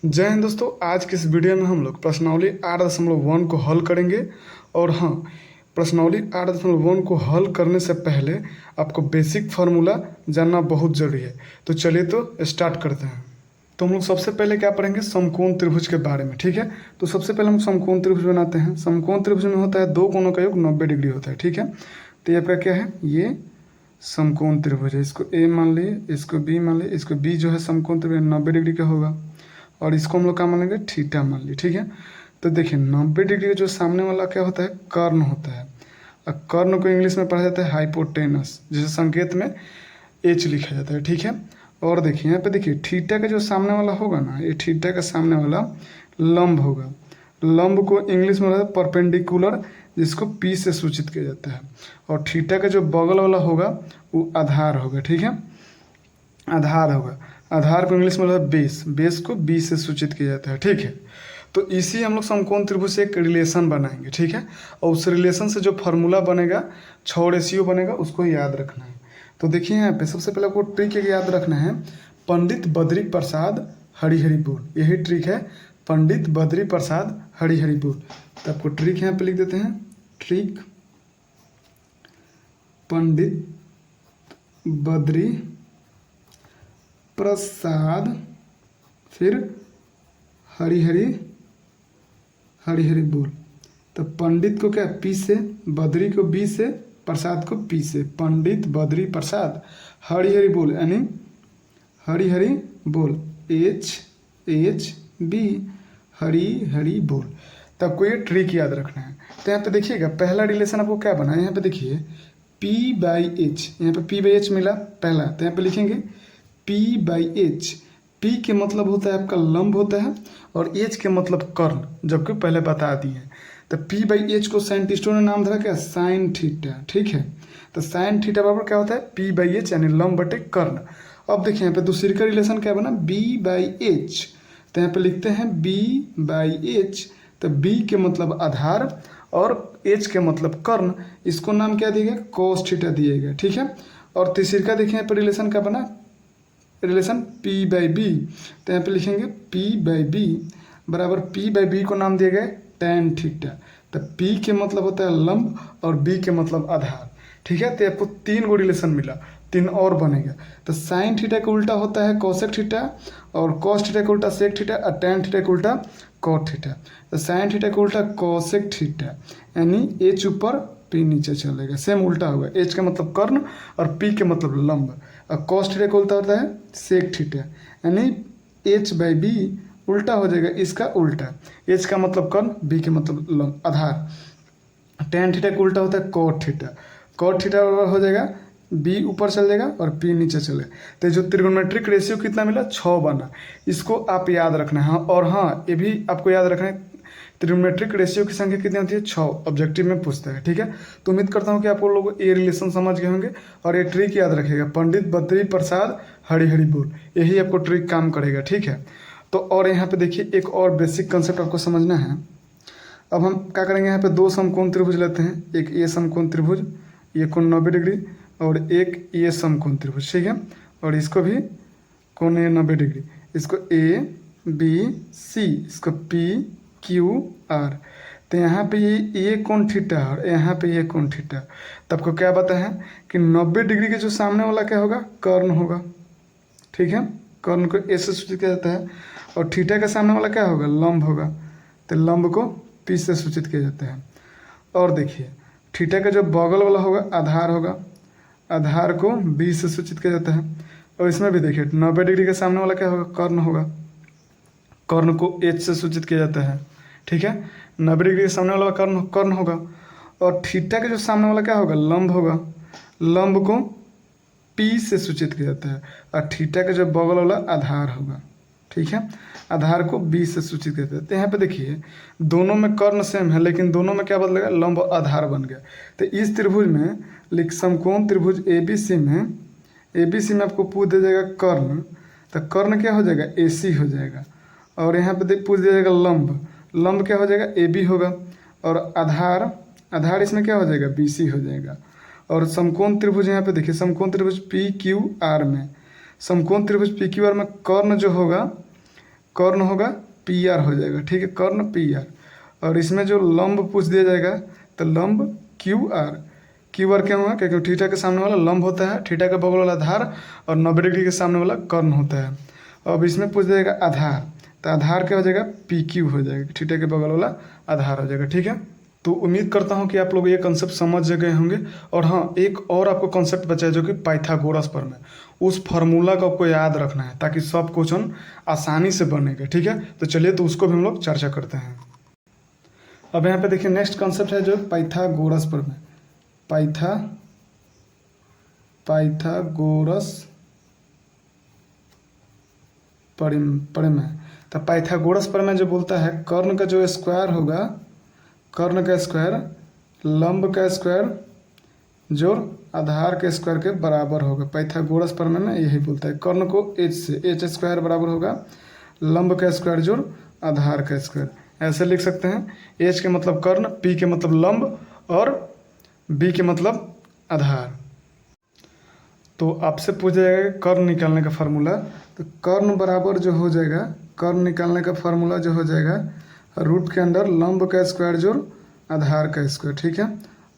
जय हिंद दोस्तों। आज के इस वीडियो में हम लोग प्रश्नावली 8.1 को हल करेंगे। और हाँ, प्रश्नावली 8.1 को हल करने से पहले आपको बेसिक फार्मूला जानना बहुत ज़रूरी है। तो चलिए तो स्टार्ट करते हैं। तो हम लोग सबसे पहले क्या पढ़ेंगे, समकोण त्रिभुज के बारे में। ठीक है, तो सबसे पहले हम समकोण त्रिभुज बनाते हैं। समकोण त्रिभुज में होता है दो कोणों का योग 90 डिग्री होता है। ठीक है, तो ये आपका क्या है, ये समकोण त्रिभुज है। इसको ए मान लिए, इसको बी मान लिए। इसको बी जो है समकोण त्रिभुज 90 डिग्री का होगा और इसको हम लोग क्या मान लेंगे, थीटा मान ली। ठीक है, तो देखिए 90 डिग्री का जो सामने वाला क्या होता है, कर्ण होता है। और कर्ण को इंग्लिश में पढ़ा जाता है हाइपोटेनस, जिसे संकेत में एच लिखा जाता है। ठीक है, और देखिए यहाँ पे देखिए थीटा का जो सामने वाला होगा ना, ये थीटा का सामने वाला लंब होगा। लंब को इंग्लिश में होता है परपेंडिकुलर, जिसको पी से सूचित किया जाता है। और थीटा का जो बगल वाला होगा वो आधार होगा। ठीक है, आधार होगा। आधार को इंग्लिश में होता है बेस, बेस को बी से सूचित किया जाता है। ठीक है, तो इसी हम लोग समकोण त्रिभुज से एक रिलेशन बनाएंगे। ठीक है, और उस रिलेशन से जो फार्मूला बनेगा, 6 रेशियो बनेगा, उसको याद रखना है। तो देखिए यहाँ पे सबसे पहले आपको ट्रिक याद रखना है, पंडित बद्री प्रसाद हरिहरि बोल। यही ट्रिक है, पंडित बद्री प्रसाद हरिहरि बोल। तो आपको ट्रिक यहाँ पे लिख देते हैं, ट्रिक पंडित बद्री प्रसाद फिर हरिहरि हरिहरि बोल। तो पंडित को क्या पी से, बद्री को बी से, प्रसाद को पी से, पंडित बद्री प्रसाद हरिहरि बोल, यानी हरिहरि बोल H H B Hari Hari बोल। तो आपको ये ट्रिक याद रखना है। तो यहाँ पे देखिएगा पहला रिलेशन आपको क्या बना है, यहाँ पे देखिए P बाई एच, यहाँ पे P बाई एच मिला पहला। तो यहाँ पे लिखेंगे P बाई एच। P के मतलब होता है आपका लंब होता है और H के मतलब कर्ण, जबकि पहले बता दिए हैं। तो P बाई एच को साइंटिस्टों ने नाम धरा क्या, साइन थीटा। ठीक है, तो साइन थीटा बराबर क्या होता है, P बाई एच, यानी लंब बटे कर्ण। अब देखिए यहाँ पे दूसरी का रिलेशन क्या बना, B बाई एच। तो यहाँ पे लिखते हैं B बाई एच। तो B के मतलब आधार और H के मतलब कर्ण, इसको नाम क्या दिया गया, कोस थीटा दिया गया। ठीक है, और तीसरी का देखिए यहाँ पे रिलेशन क्या बना, रिलेशन P बाई बी। तो यहाँ पे लिखेंगे P बाई बी बराबर P बाई बी को नाम दिया गया tan थीटा। तो P के मतलब होता है लंब और B के मतलब आधार। ठीक है, तो आपको 3 गो रिलेशन मिला, 3 और बनेगा। तो साइन थीटा का उल्टा होता है कोसेक थीटा, और कॉस थीटा का उल्टा सेक थीटा, और tan थीटा का उल्टा कॉट थीटा। तो साइन थीटा का उल्टा कोसेक थीटा, यानी H ऊपर P नीचे चलेगा, सेम उल्टा होगा। H का मतलब कर्ण और P के मतलब लंब, और कॉस थीटा का उल्टा होता है सेक थीटा, यानी H बाई बी उल्टा हो जाएगा इसका उल्टा। H का मतलब कर्ण, B के मतलब लंब आधार। tan थीटा का उल्टा होता है कॉट थीटा, कॉट थीटा हो जाएगा B ऊपर चल जाएगा और P नीचे चले। तो जो त्रिगोनोमेट्रिक रेशियो कितना मिला, 6 बना। इसको आप याद रखना है। और हाँ, ये भी आपको याद रखना है, त्रिगोनोमेट्रिक रेशियो की संख्या कितनी होती है, 6, ऑब्जेक्टिव में पूछता है। ठीक है, तो उम्मीद करता हूँ कि आप लोग ये रिलेशन समझ गए होंगे और ये ट्रिक याद रखिएगा, पंडित बद्री प्रसाद हरिहरि बोल, यही आपको ट्रिक काम करेगा। ठीक है, तो और यहाँ पे देखिए एक और बेसिक कंसेप्ट आपको समझना है। अब हम क्या करेंगे, यहाँ पे 2 समकोण त्रिभुज लेते हैं, एक ये समकोण त्रिभुज, ये कोण 90 डिग्री, और एक ये समकोण त्रिभुज। ठीक है, और इसको भी कोण 90 डिग्री, इसको A B C, इसको P Q R। तो यहाँ पे ये कोण थीटा और यहाँ पे ये कोण थीटा। तो आपको क्या पता है कि 90 डिग्री के जो सामने वाला क्या होगा, कर्ण होगा। ठीक है, कर्ण को ए से सूचित किया जाता है, और थीटा के सामने वाला क्या होगा, लंब होगा। तो लंब को P से सूचित किया जाता है। और देखिए थीटा का जो बगल वाला होगा आधार होगा, आधार को B से सूचित किया जाता है। और इसमें भी देखिए 90 डिग्री के सामने वाला क्या होगा, कर्ण होगा, कर्ण को H से सूचित किया जाता है। ठीक है, 90 डिग्री के सामने वाला कर्ण कर्ण होगा, और थीटा के जो सामने वाला क्या होगा, लंब होगा, लंब को P से सूचित किया जाता है, और थीटा का जो बगल वाला आधार होगा। ठीक है, आधार को B से सूचित किया जाता है। तो यहाँ पे देखिए दोनों में कर्ण सेम है, लेकिन दोनों में क्या बदलेगा, लंब और आधार बन गया। तो इस त्रिभुज में लिख समकोण त्रिभुज ABC में आपको पूछ दिया जाएगा कर्ण। तो कर्ण क्या हो जाएगा, AC हो जाएगा। और यहाँ पे पूछ दिया जाएगा लंब, लंब क्या हो जाएगा, AB होगा। और आधार इसमें क्या हो जाएगा, BC हो जाएगा। और समकोण त्रिभुज यहाँ पे देखिए, समकोण त्रिभुज PQR में, समकोण त्रिभुज PQR में कर्ण जो होगा कर्ण होगा पी आर हो जाएगा, ठीक है, कर्ण पी आर। और इसमें जो लंब पूछ दिया जाएगा तो लंब क्यू आर। क्यू आर क्या होगा, क्योंकि थीटा के सामने वाला लंब होता है, थीटा के बगल वाला आधार, और 90 डिग्री के सामने वाला कर्ण होता है। अब इसमें पूछ जाएगा आधार, तो आधार क्या हो जाएगा, पी क्यू हो जाएगा, थीटा के बगल वाला आधार हो जाएगा, ठीक है। तो उम्मीद करता हूँ कि आप लोग ये कंसेप्ट समझ गए होंगे। और हाँ, एक और आपको कंसेप्ट बचा है जो कि पाइथागोरस प्रमेय, उस फार्मूला को आपको याद रखना है ताकि सब क्वेश्चन आसानी से बनेगा, ठीक है। तो चलिए, तो उसको भी हम लोग चर्चा करते हैं। अब यहाँ पे देखिए नेक्स्ट कंसेप्ट है जो पाइथागोरस प्रमेय, पाइथागोरस प्रमेय। तो पाइथागोरस प्रमेय जो बोलता है कर्ण का जो स्क्वायर होगा, कर्ण का स्क्वायर लंब का स्क्वायर जोड़ आधार के स्क्वायर के बराबर होगा। पाइथागोरस प्रमेय में यही बोलता है, कर्ण को एच से, एच स्क्वायर बराबर होगा लंब का स्क्वायर जोड़ आधार का स्क्वायर। ऐसे लिख सकते हैं, एच के मतलब कर्ण, पी के मतलब लंब, और बी के मतलब आधार। तो आपसे पूछा जाएगा कर्ण निकालने का फार्मूला, तो कर्ण बराबर जो हो जाएगा, कर्ण निकालने का फार्मूला जो हो जाएगा रूट के अंदर लंब का स्क्वायर जोड़ आधार का स्क्वायर, ठीक है।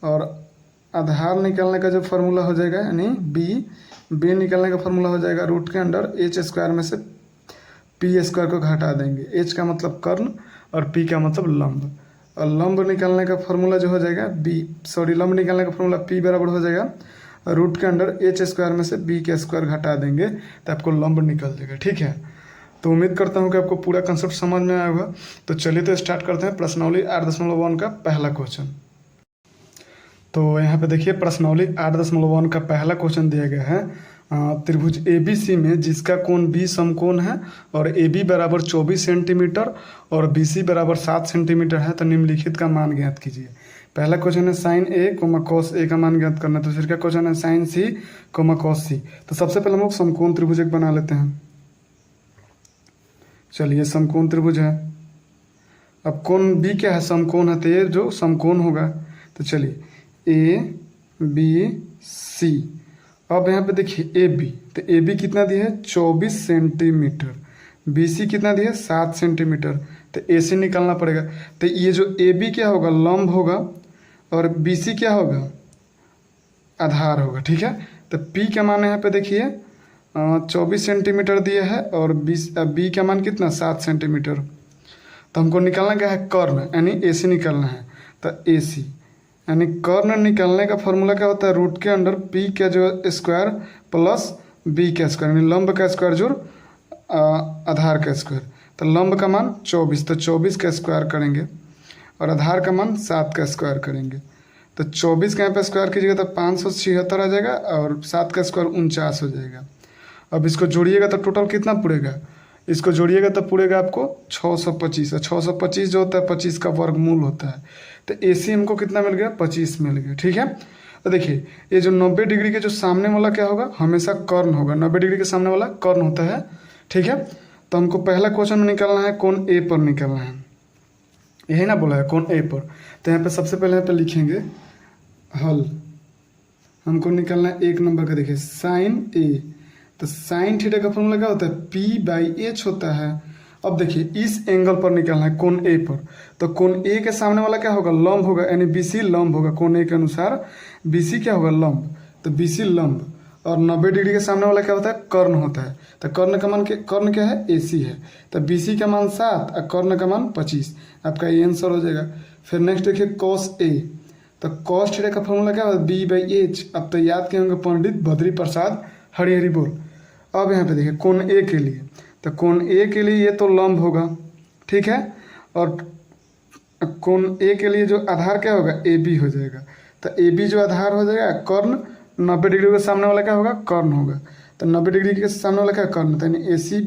और आधार निकालने का जो फार्मूला हो जाएगा यानी बी निकालने का फार्मूला हो जाएगा रूट के अंदर एच स्क्वायर में से पी स्क्वायर को घटा देंगे। एच का मतलब कर्ण और पी का मतलब लंब। और लंब निकालने का फार्मूला जो हो जाएगा लंब निकालने का फार्मूला पी बराबर हो जाएगा रूट के अंदर एच स्क्वायर में से बी के स्क्वायर घटा देंगे तो आपको लंब निकल जाएगा, ठीक है। तो उम्मीद करता हूँ कि आपको पूरा कंसेप्ट समझ में आया होगा। तो चलिए, तो स्टार्ट करते हैं प्रश्नावली 8.1 का पहला क्वेश्चन। तो यहाँ पे देखिए प्रश्नावली 8.1 का पहला क्वेश्चन दिया गया है, त्रिभुज ABC में जिसका कोण B समकोण है और AB बराबर 24 सेंटीमीटर और BC बराबर 7 सेंटीमीटर है, तो निम्नलिखित का मान ज्ञात कीजिए। पहला क्वेश्चन है साइन A, कॉस A का मान ज्ञात करना है। दूसरे का क्वेश्चन है साइन C, कॉस C। तो सबसे पहले हम लोग समकोण त्रिभुज एक बना लेते हैं। चलिए, समकोण त्रिभुज है। अब कोण B क्या है, समकोण है, तो ये जो समकोण होगा, तो चलिए ABC। अब यहाँ पे देखिए AB, तो AB कितना दिया है 24 सेंटीमीटर, BC कितना दिया है 7 सेंटीमीटर, तो AC निकालना पड़ेगा। तो ये जो AB क्या होगा, लंब होगा, और BC क्या होगा, आधार होगा, ठीक है। तो P का मान यहाँ पे देखिए 24 सेंटीमीटर दिया है और B का मान कितना 7 सेंटीमीटर। तो हमको निकालना क्या है, कर्ण यानी AC निकालना है। तो AC यानी कर्ण निकालने का फॉर्मूला क्या होता है, रूट के अंडर P का जो स्क्वायर प्लस B का स्क्वायर यानी लंब का स्क्वायर जोड़ आधार का स्क्वायर। तो लंब का मान 24, तो 24 का स्क्वायर करेंगे और आधार का मान 7 का स्क्वायर करेंगे। तो 24 का यहाँ पे स्क्वायर कीजिएगा तो 576 आ जाएगा और 7 का स्क्वायर 49 हो जाएगा। अब इसको जोड़िएगा तो टोटल कितना पुड़ेगा, इसको जोड़िएगा तो पुड़ेगा आपको 625। और 625 जो होता है 25 का वर्गमूल होता है। तो AC हमको कितना मिल गया, 25 मिल गया, ठीक है। तो देखिए ये जो 90 डिग्री के जो सामने वाला क्या होगा, हमेशा कर्ण होगा, 90 डिग्री के सामने वाला कर्ण होता है, ठीक है। तो हमको पहला क्वेश्चन में निकालना है कोण A पर निकालना है, यही ना बोला है कोण A पर। तो यहाँ पे सबसे पहले यहाँ पे लिखेंगे हल, हमको निकालना है 1 नंबर का। देखिए साइन A, तो साइन थीटा का फॉर्मूला क्या होता है, P/H होता है। अब देखिए इस एंगल पर निकालना है कोण A पर, तो कोण A के सामने वाला क्या होगा, लंब होगा, यानी BC लंब होगा। कोण A के अनुसार BC क्या होगा, लंब, तो BC लंब। और 90 डिग्री के सामने वाला क्या होता है, कर्ण होता है। तो कर्ण का मान कर्ण क्या है, AC है। तो BC का मान 7 और कर्ण का मान 25, आपका ये आंसर हो जाएगा। फिर नेक्स्ट देखिए cos A, तो cos थीटा का फॉर्मूला क्या होता है, B/H। अब तो याद किए होंगे पंडित बद्री प्रसाद हरी बोल। अब यहाँ पे देखिए कोण A के लिए, तो कोण A के लिए ये तो लंब होगा, ठीक है। और कोण A के लिए जो आधार क्या होगा, AB हो जाएगा। तो AB जो आधार हो जाएगा, कर्ण 90 डिग्री के सामने वाला क्या होगा, कर्ण होगा। तो 90 डिग्री के सामने वाला क्या, कर्ण, तो यानी AC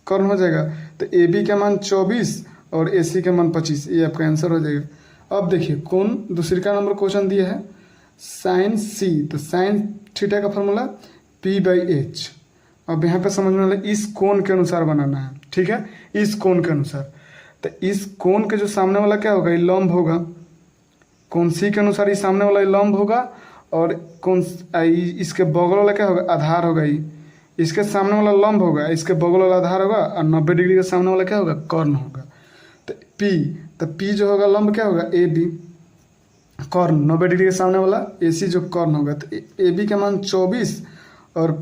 कर्ण हो जाएगा। तो AB का मान 24 और AC का मान 25, ये आपका आंसर हो जाएगा। अब देखिए कोण दूसरी का नंबर क्वेश्चन दिया है साइन C, तो साइन थीटा का फॉर्मूला P/H। अब यहाँ पे समझ में वाला इस कोण के अनुसार बनाना है, ठीक है, इस कोण के अनुसार। तो इस कोण के जो सामने वाला क्या होगा, ये लंब होगा, कोण C के अनुसार ये सामने वाला लंब होगा, और कौन इसके बगल वाला क्या होगा, आधार होगा, इसके सामने वाला लंब होगा, इसके बगल वाला आधार होगा, और 90 डिग्री के सामने वाला क्या होगा, कर्ण होगा। तो पी, तो पी जो होगा लंब क्या होगा, ए बी, कर्ण 90 डिग्री के सामने वाला ए सी जो कर्ण होगा। तो ए बी का मान 24 और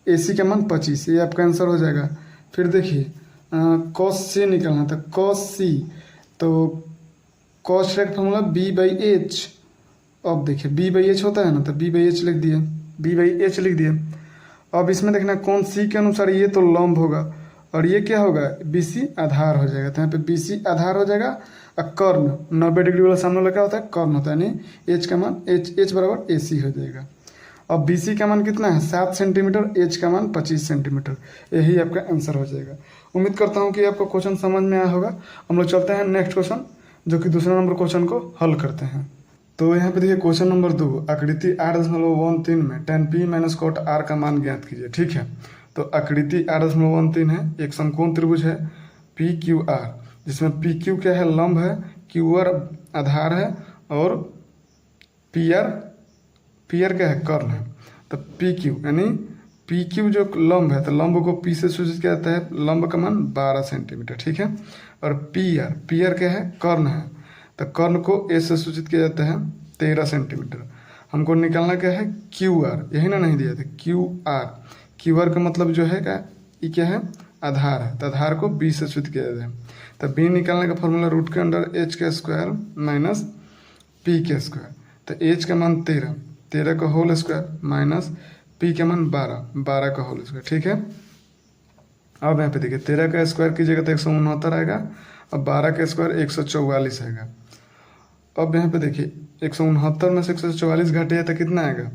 ए सी का मान 25, ये आपका आंसर हो जाएगा। फिर देखिए कॉस सी निकलना था, कॉस सी, तो कॉस का फॉर्मूला बी बाई एच। अब देखिए बी बाई एच होता है ना, तो बी बाई एच लिख दिए, बी बाई एच लिख दिए। अब इसमें देखना कौन सी के अनुसार ये तो लंब होगा और ये क्या होगा, बी सी आधार हो जाएगा। तो यहाँ पे बी सी आधार हो जाएगा और कर्ण 90 डिग्री वाला सामने वाला क्या होता है, कर्ण होता है, यानी एच का मान एच बराबर ए सी हो जाएगा। अब बी सी का मान कितना है, 7 सेंटीमीटर, एच का मान 25 सेंटीमीटर, यही आपका आंसर हो जाएगा। उम्मीद करता हूँ कि आपको क्वेश्चन समझ में आया होगा। हम लोग चलते हैं नेक्स्ट क्वेश्चन, जो कि दूसरा नंबर क्वेश्चन को हल करते हैं। तो यहाँ पे देखिए क्वेश्चन नंबर 2, आकृति 8.13 में tan p minus cot r का मान ज्ञात कीजिए। ठीक है, तो आकृति 8.13 है, एक समकोण त्रिभुज है पी क्यू आर, जिसमें पी क्यू क्या है, लंब है, क्यू आर आधार है और पी आर क्या है, कर्ण है। तो पी क्यू यानी पी क्यू जो लंब है, तो लंब को पी से सूचित किया जाता है, लंब का मान 12 सेंटीमीटर। ठीक है, और पी आर क्या है, कर्ण है, तो कर्ण को ए से सूचित किया जाता है 13 सेंटीमीटर। हमको निकालना क्या है, क्यू आर, यही ना नहीं दिया था, क्यू आर का मतलब जो है क्या, ये क्या है, आधार है, तो आधार को बी से सूचित किया जाता है। तो बी निकालने का फॉर्मूला रूट के अंडर एच का स्क्वायर माइनस पी के स्क्वायर। तो एच का मान 13 का होल स्क्वायर माइनस पी का मान 12 का होल स्क्वायर। ठीक है, अब यहाँ पे देखिए 13 का स्क्वायर कीजिएगा तो 169 आएगा, और 12 का स्क्वायर 144 आएगा। अब यहाँ पे देखिए 169 में से 144 घटे तो कितना आएगा,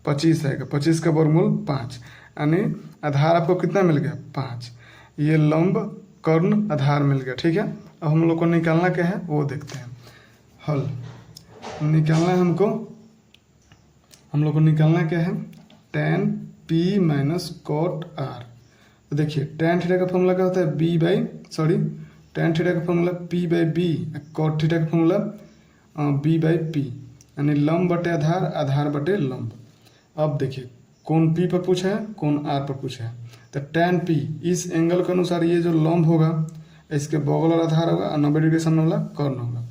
25 आएगा, 25 का वर्गमूल 5, यानी आधार आपको कितना मिल गया, 5। ये लंब कर्ण आधार मिल गया। ठीक है, अब हम लोग को निकालना क्या है वो देखते हैं। हल निकालना है हम लोग को निकालना क्या है, tan p minus cot r। तो देखिए tan थीटा का फॉर्मूला क्या होता है, tan थीटा का formula p by B, cot theta का फॉर्मूला b बाई पी, यानी लंब बटे आधार, आधार बटे लंब। अब देखिए कोण p पर पूछा है, कोण r पर पूछा है। तो tan p इस एंगल के अनुसार ये जो लंब होगा, इसके बगल वाला आधार होगा और 90 डिग्री सामने वाला कर्ण होगा।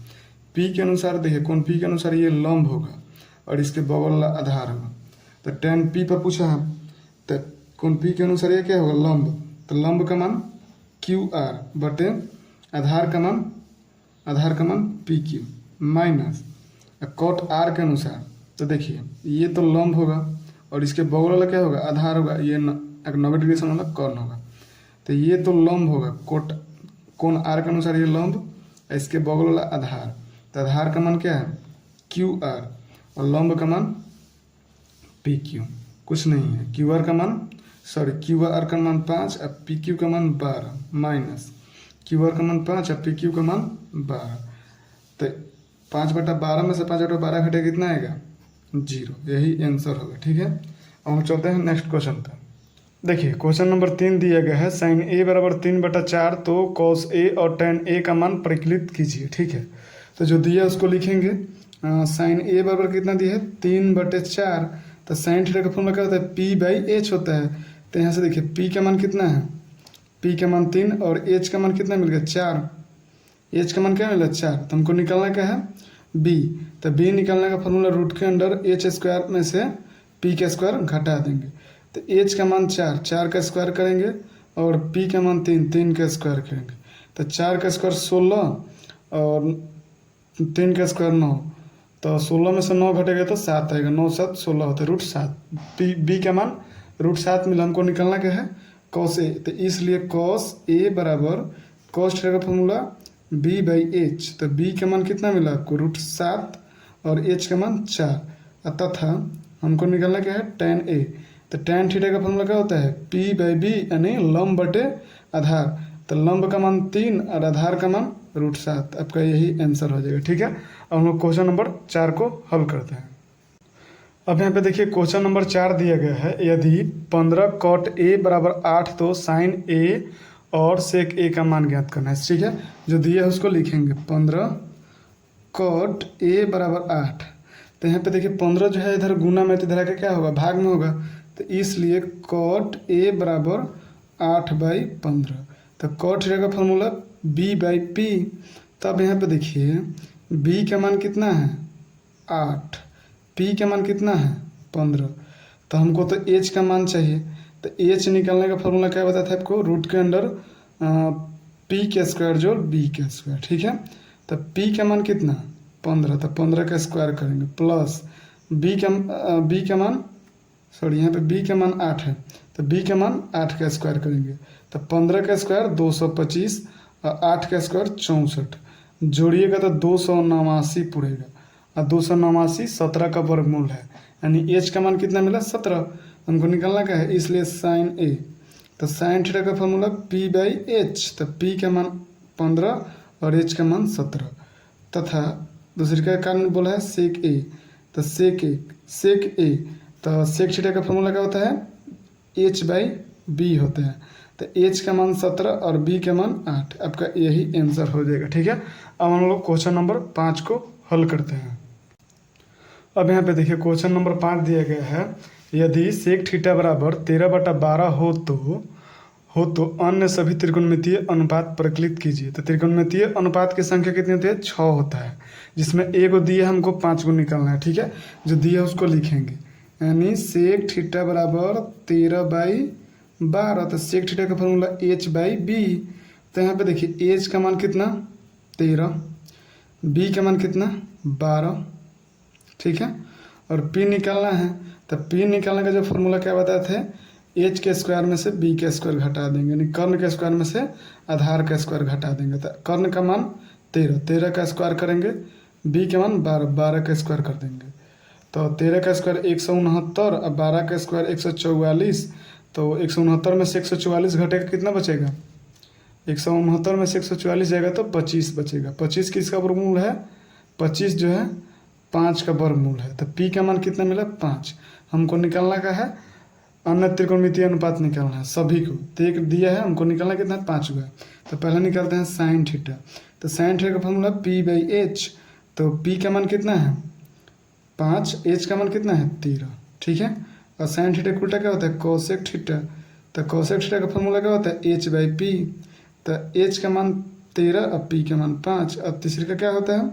p के अनुसार देखिए कोण p के अनुसार ये लंब होगा और इसके बगल वाला आधार होगा। तो tan p पर पूछा है, तो कोण p के अनुसार ये क्या होगा, लंब, तो लंब का मान क्यू आर बटे आधार का मान P Q minus cot r के अनुसार। तो देखिए ये तो लंब होगा और इसके बगल वाला क्या होगा, आधार होगा, ये 90 डिग्री से वाला कर्ण होगा। तो ये तो लंब होगा, कोण r के अनुसार ये लंब, इसके बगल वाला आधार, तो आधार का मान क्या है, क्यू आर, और लंब का मान पी क्यू, कुछ नहीं है। क्यू आर का मान 5 और पी क्यू का मान 12 माइनस क्यू आर का मान 5 और पी क्यू का मान 12। तो 5/12 में से 5/12 घटे कितना आएगा, 0, यही आंसर होगा। ठीक है, अब हम चलते हैं नेक्स्ट क्वेश्चन पर। देखिए क्वेश्चन नंबर 3 दिया गया है, साइन ए बराबर 3/4, तो कॉस ए और टेन ए का मान परिकलित कीजिए। ठीक है, तो जो दिया उसको लिखेंगे। साइन ए बराबर कितना दिया है, 3/4, तो साइन थीटा का फॉर्मूला क्या होता है, पी बाई एच होता है। तो यहाँ से देखिए पी का मान कितना है, पी का मान 3 और एच का मान कितना मिल गया, 4। एच का मान क्या मिला, 4। तो हमको निकालना क्या है, बी। तो बी निकालने का फॉर्मूला रूट के अंडर एच स्क्वायर में से पी का स्क्वायर घटा देंगे। तो एच का मान 4 का स्क्वायर करेंगे और पी का मान 3 का स्क्वायर करेंगे। तो 4 का स्क्वायर 16 और 3 का स्क्वायर 9, तो 16 में से 9 घटेगा तो 7 आएगा, 9 7 16 होता है, √7। बी का मान √7 मिला। हमको निकालना क्या है, कॉस ए। तो इसलिए कॉस ए बराबर कॉस थीटा का फॉर्मूला बी बाई एच। तो बी का मान कितना मिला आपको, √7 और एच का मान 4, तथा हमको निकालना क्या है, tan ए। तो tan थीटा का फॉर्मूला क्या होता है, पी बाई बी, यानी लंब बटे आधार। तो लंब का मान 3 और आधार का मान √7, आपका यही आंसर हो जाएगा। ठीक है, अब हम लोग क्वेश्चन नंबर 4 को हल करते हैं। अब यहाँ पे देखिए क्वेश्चन नंबर 4 दिया गया है, यदि 15 cot ए बराबर 8, तो साइन ए और सेक ए का मान ज्ञात करना है। ठीक है, जो दिया है उसको लिखेंगे, 15 cot ए बराबर 8। तो यहाँ पे देखिए 15 जो है इधर गुना में, तो इधर आके क्या होगा, भाग में होगा। तो इसलिए कॉट ए बराबर 8/15। तो कॉट थीटा का फॉर्मूला b/p। तब यहाँ पे देखिए b का मान कितना है 8, p का मान कितना है 15। तो हमको तो h का मान चाहिए। तो h निकालने का फॉर्मूला क्या बताया था आपको, रूट के अंडर p का स्क्वायर जोड़ b का स्क्वायर। ठीक है, तो p का मान कितना 15, तो 15 का स्क्वायर करेंगे प्लस b का मान यहाँ पे b का मान 8 है, तो b का मान 8 का स्क्वायर करेंगे। तो 15 का स्क्वायर 225 और 8 का स्क्वायर 64, जोड़िएगा तो 289 पड़ेगा। और 289 17 का वर्गमूल है, यानी h का मान कितना मिला 17। हमको निकालना क्या है, इसलिए साइन a। तो साइन थीटा का फॉर्मूला p/h। तो p का मान 15 और h का मान 17। तथा दूसरी का कारण बोला है सेक a। तो सेक a तो सेक थीटा का फॉर्मूला क्या होता है h/b होता है। तो h का मान 17 और b का मान 8। आपका यही आंसर हो जाएगा। ठीक है, अब हम लोग क्वेश्चन नंबर 5 को हल करते हैं। अब यहाँ पे देखिए क्वेश्चन नंबर 5 दिया गया है, यदि सेक थीटा बराबर 13/12 हो तो अन्य सभी त्रिकोणमितीय अनुपात प्रकलित कीजिए। तो त्रिकोणमितीय अनुपात की संख्या कितनी होती है 6 होता है, जिसमें a को दिया है हमको 5 को निकालना है। ठीक है, जो दिया है उसको लिखेंगे, यानी सेक थीटा बराबर 13/12। तो सेक थीटा का फॉर्मूला h/b। तो यहाँ पे देखिए h का मान कितना 13, b का मान कितना 12। ठीक है, और p निकालना है। तो p निकालने का जो फॉर्मूला क्या बताए थे, h के स्क्वायर में से b के स्क्वायर घटा देंगे, यानी कर्ण के स्क्वायर में से आधार का स्क्वायर घटा देंगे। तो कर्ण का मान 13 का स्क्वायर करेंगे, b का मान 12 का स्क्वायर कर देंगे। तो 13 का स्क्वायर 169 और 12 का स्क्वायर 144। तो 169 में से 144 घटेगा कितना बचेगा, 169 में से 144 जाएगा तो 25 बचेगा। 25 किसका वर्गमूल है, 25 जो है 5 का वर्गमूल है। तो p का मान कितना मिला 5। हमको निकालना का है अन्य त्रिकोणमितीय अनुपात निकालना है सभी को। तो एक दिया है, हमको निकालना कितना 5 हुआ। तो पहले निकालते हैं साइन थीटा। तो साइन थीटा का फॉर्मूला p/h। तो p का मान कितना है 5, h का मान कितना है 13। ठीक है, और साइन थीटा का उल्टा क्या होता है कोसेक थीटा। तो कोसेक थीटा का फॉर्मूला क्या होता है h/p। तो h का मान 13 और p का मान 5। और तीसरे का क्या होता है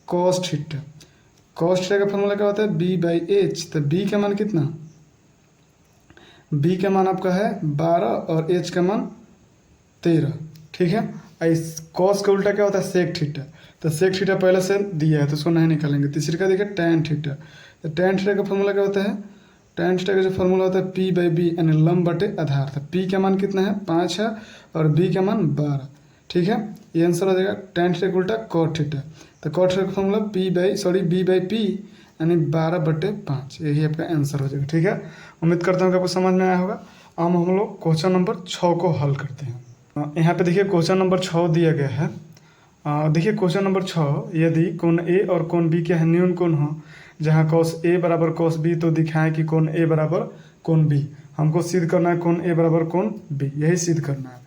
कॉस थीटा। कॉस थीटा का फॉर्मूला क्या होता है b/h। तो b का मान कितना, b का मान आपका है 12 और h का मान 13। ठीक है, इस कॉस का उल्टा क्या होता है सेक थीटा। तो सेक थीटा पहले से दिया है तो उसको नहीं निकालेंगे। तीसरी का देखिए टैन थीटा। तो टैन थीटा का फॉर्मूला क्या होता है, टैन थीटा का जो फॉर्मूला होता है p/b, यानी लंब बटे आधार। तो p का मान कितना है 5 है और b का मान 12। ठीक है, ये आंसर हो जाएगा टैन थीटा का उल्टा कॉट थीटा। तो कॉट थीटा का फॉर्मूला b/p, यानी 12/5। यही आपका आंसर हो जाएगा। ठीक है, उम्मीद करता हूँ कि आपको समझ में आया होगा। अब हम लोग क्वेश्चन नंबर 6 को हल करते हैं। यहाँ पे देखिए क्वेश्चन नंबर 6 दिया गया है। देखिए क्वेश्चन नंबर 6, यदि कोण ए और कोण बी के न्यून कोण हो, जहाँ cos a बराबर cos b, तो दिखाएं कि कोण a बराबर कोण b। हमको सिद्ध करना है कोण a बराबर कोण b, यही सिद्ध करना है।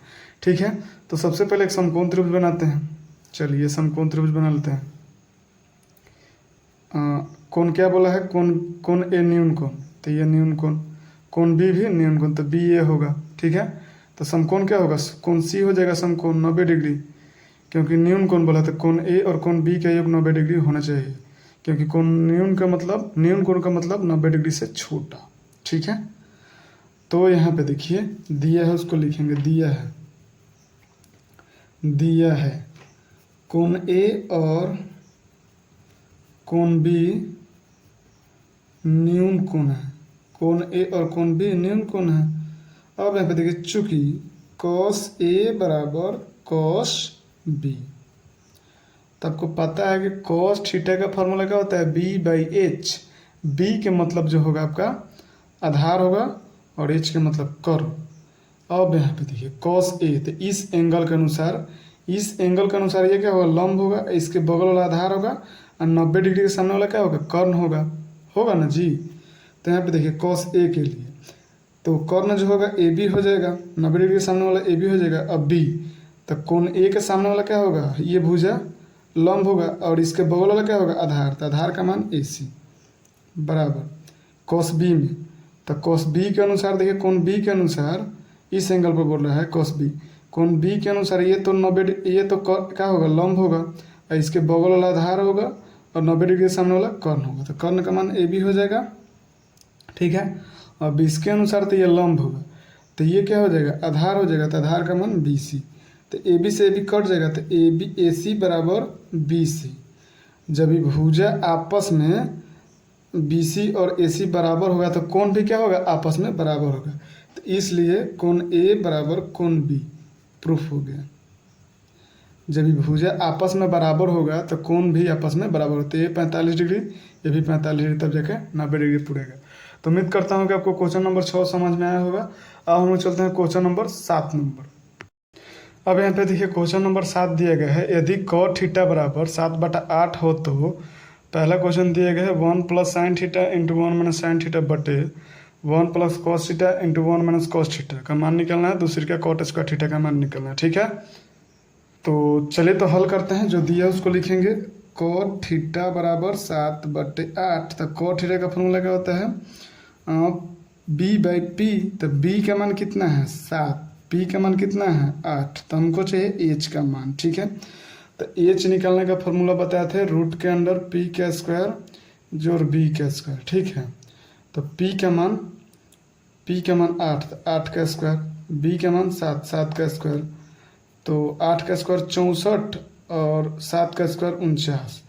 ठीक है, तो सबसे पहले एक समकोण त्रिभुज बनाते हैं। चलिए समकोण त्रिभुज बना लेते हैं। कोण क्या बोला है, कोण ए न्यून कोण, तो ये न्यून कोण, कोण बी भी न्यून कोण, तो बी ए होगा। ठीक है, तो समकोण क्या होगा, कोण सी हो जाएगा समकोण 90 डिग्री, क्योंकि न्यून कोण बोला था। कोण ए और कोण बी का योग 90 डिग्री होना चाहिए, क्योंकि कोण न्यून कोण का मतलब 90 डिग्री से छोटा। ठीक है, तो यहाँ पे देखिए दिया है, उसको लिखेंगे। दिया है कोण ए और कोण बी न्यून कोण है। कोण ए और कोण बी न्यून कोण है। अब यहाँ पे देखिए चूंकि cos a बराबर cos b, तो आपको पता है कि cos थीटा का फॉर्मूला क्या होता है b/h। b के मतलब जो होगा आपका आधार होगा और h के मतलब कर्व। अब यहाँ पे देखिए cos a, तो इस एंगल के अनुसार ये क्या होगा लंब होगा, इसके बगल वाला आधार होगा और 90 डिग्री के सामने वाला क्या होगा कर्ण होगा ना जी। तो यहाँ पे देखिए cos a के लिए तो कर्ण जो होगा ए बी हो जाएगा, 90 डिग्री के सामने वाला ए बी हो जाएगा। अब बी, तो कोण ए के सामने वाला क्या होगा, ये भुजा लंब होगा और इसके बगल वाला क्या होगा आधार। तो आधार का मान AC बराबर cos b में तो cos बी के अनुसार देखिए, कोण बी के अनुसार इस एंगल पर बोल रहा है cos बी, कोण बी के अनुसार ये तो 90, ये तो क्या होगा, लंब होगा, और इसके बगल वाला आधार होगा और 90 डिग्री के सामने वाला कर्ण होगा, तो कर्ण का मान ए बी हो जाएगा। ठीक है, और 20 के अनुसार तो ये लंब होगा, तो ये क्या हो जाएगा, आधार हो जाएगा, तो आधार का मान बी सी, तो ए बी से ए बी कट जाएगा, तो ए बी ए सी बराबर बी सी। जब ये भुजा आपस में बी सी और ए सी बराबर होगा तो कोण भी क्या होगा, आपस में बराबर होगा, तो इसलिए कोण ए बराबर कोण बी प्रूफ हो गया। जब ये भुजा आपस में बराबर होगा तो कोण भी आपस में बराबर होते, ये 45 डिग्री, ये भी 45 डिग्री, तब जाके 90 डिग्री पूरेगा। तो उम्मीद करता हूँ कि आपको क्वेश्चन नंबर 6 समझ में आया होगा। अब हम लोग चलते हैं क्वेश्चन नंबर 7 नंबर। अब यहाँ पे देखिए क्वेश्चन नंबर 7 दिया गया है, यदि cot थीटा बराबर 7/8 हो तो पहला क्वेश्चन दिया गया है 1 + sin theta into 1 - sin theta बटे 1 + cos theta into 1 - cos theta का मान निकलना है, दूसरी का cot स्क्वायर थीटा का मान निकलना है। ठीक है, तो चलिए तो हल करते हैं, जो दिया है उसको लिखेंगे। cot थीटा बराबर 7/8, तो cot थीटा का फॉर्मूला क्या होता है, b/p, तो b का मान कितना है 7, p का मान कितना है 8, तो हमको चाहिए h का मान। ठीक है, तो h निकालने का फॉर्मूला बताए थे, रूट के अंडर p का स्क्वायर जोड़ b का स्क्वायर। ठीक है, तो p का मान 8, तो 8 का स्क्वायर, b का मान 7, 7 का स्क्वायर, तो 8 का स्क्वायर 64 और 7 का स्क्वायर 49।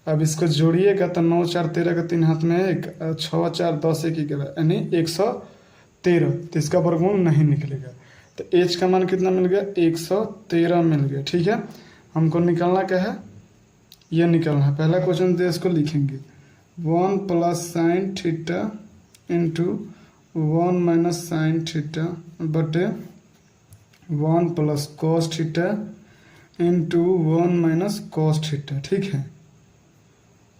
अब इसको जोड़िएगा तो 9 4 13 का 3 हाथ में 1, 6 4 10 1 11 यानी 113, तो इसका वर्गमूल नहीं निकलेगा, तो h का मान कितना मिल गया, 113 मिल गया। ठीक है, हमको निकालना क्या है, ये निकालना है। पहला क्वेश्चन दे, इसको लिखेंगे 1 + sin theta into 1 - sin theta बटे 1 + cos theta into 1 - cos theta. ठीक है,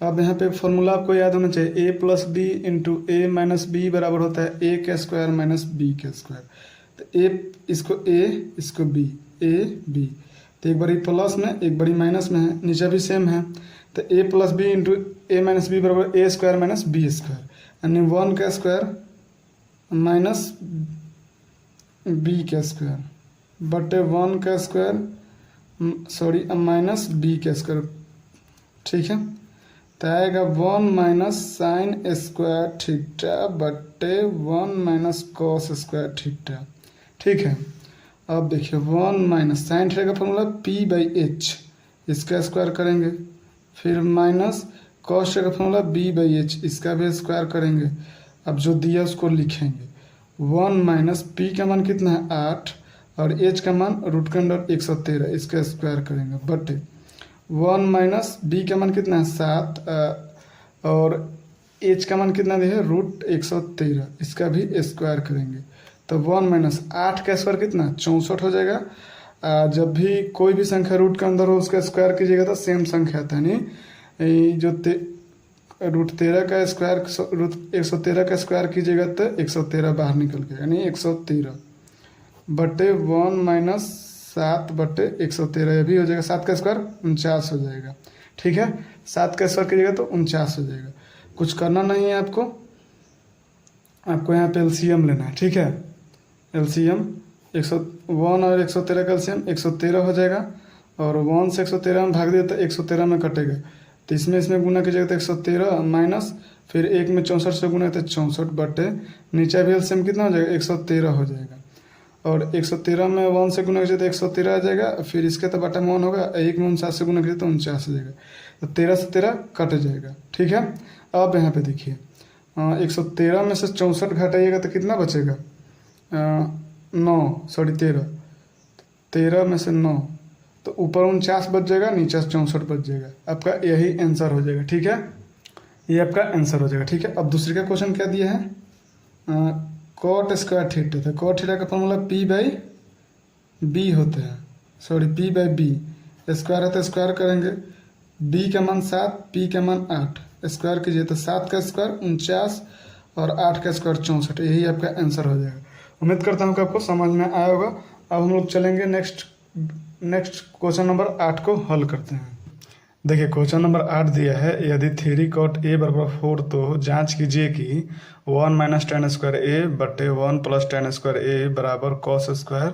अब यहाँ पे फॉर्मूला आपको याद होना चाहिए, a + b into a - b बराबर होता है a का स्क्वायर माइनस b का स्क्वायर, तो a इसको a इसको b, a b, तो एक बारी प्लस में एक बारी माइनस में है, नीचे भी सेम है, तो a + b into a - b बराबर a square minus b square, यानी 1 का स्क्वायर माइनस b का स्क्वायर बटे 1 का स्क्वायर माइनस b का स्क्वायर। ठीक है, तो आएगा 1 - sin स्क्वायर थीटा बटे 1 - cos स्क्वायर थीटा। ठीक है, अब देखिए 1 - sin थीटा का फॉर्मूला p/h, इसका स्क्वायर करेंगे, फिर माइनस cos थीटा का फॉर्मूला b/h, इसका भी स्क्वायर करेंगे। अब जो दिया उसको लिखेंगे, 1 - p का मान कितना है 8 और h का मान रूट के अंडर 113, इसका स्क्वायर करेंगे बटे 1 - b का मान कितना है 7 और h का मान कितना है रूट 113, इसका भी स्क्वायर करेंगे, तो 1 - 8 का स्क्वायर कितना 64 हो जाएगा। जब भी कोई भी संख्या रूट के अंदर हो उसका स्क्वायर कीजिएगा तो सेम संख्या आता है, यानी जो रूट 13 का स्क्वायर रूट 113 का स्क्वायर कीजिएगा तो 113 बाहर निकल गया, यानी 113 बटे 1 - 7 बटे 113, ये भी हो जाएगा, 7 का स्क्वायर 49 हो जाएगा। ठीक है, 7 का स्क्वायर कीजिएगा तो 49 हो जाएगा। कुछ करना नहीं है आपको यहाँ पे एलसीएम लेना है। ठीक है, एलसीएम 101 और 113 का एलसीएम 113 हो जाएगा, और 1 से 113 में भाग दिया तो 113 में कटेगा, तो इसमें गुना कीजिएगा तो 113 माइनस फिर 1 में 64 से गुना तो 64 बटे नीचे भी एलसीएम कितना हो जाएगा 113 हो जाएगा, और 113 में 1 से गुना कीजिए तो 113 आ जाएगा, फिर इसके तो बटा में 1 होगा, 1 में 49 से गुना कीजिए तो 49 हो जाएगा, तो 13 से 13 कट जाएगा। ठीक है, अब यहाँ पे देखिए 113 में से 64 घटाइएगा तो कितना बचेगा 13 में से 9, तो ऊपर 49 बच जाएगा, नीचे 64 बच जाएगा, आपका यही आंसर हो जाएगा। ठीक है, ये आपका आंसर हो जाएगा। ठीक है, अब दूसरे का क्वेश्चन क्या दिया है, cot स्क्वायर थीटा, तो cot थीटा का फॉर्मूला p/b होता है, p/b, स्क्वायर है तो स्क्वायर करेंगे, b का मान 7, p का मान 8, स्क्वायर कीजिए तो 7 का स्क्वायर 49 और 8 का स्क्वायर 64, यही आपका आंसर हो जाएगा। उम्मीद करता हूँ कि आपको समझ में आया होगा। अब हम लोग चलेंगे नेक्स्ट क्वेश्चन नंबर 8 को हल करते हैं। देखिए क्वेश्चन नंबर 8 दिया है, यदि 3 cot a बराबर 4 तो जांच कीजिए कि 1 माइनस टेन स्क्वायर ए बटे 1 प्लस टेन स्क्वायर ए बराबर कॉस स्क्वायर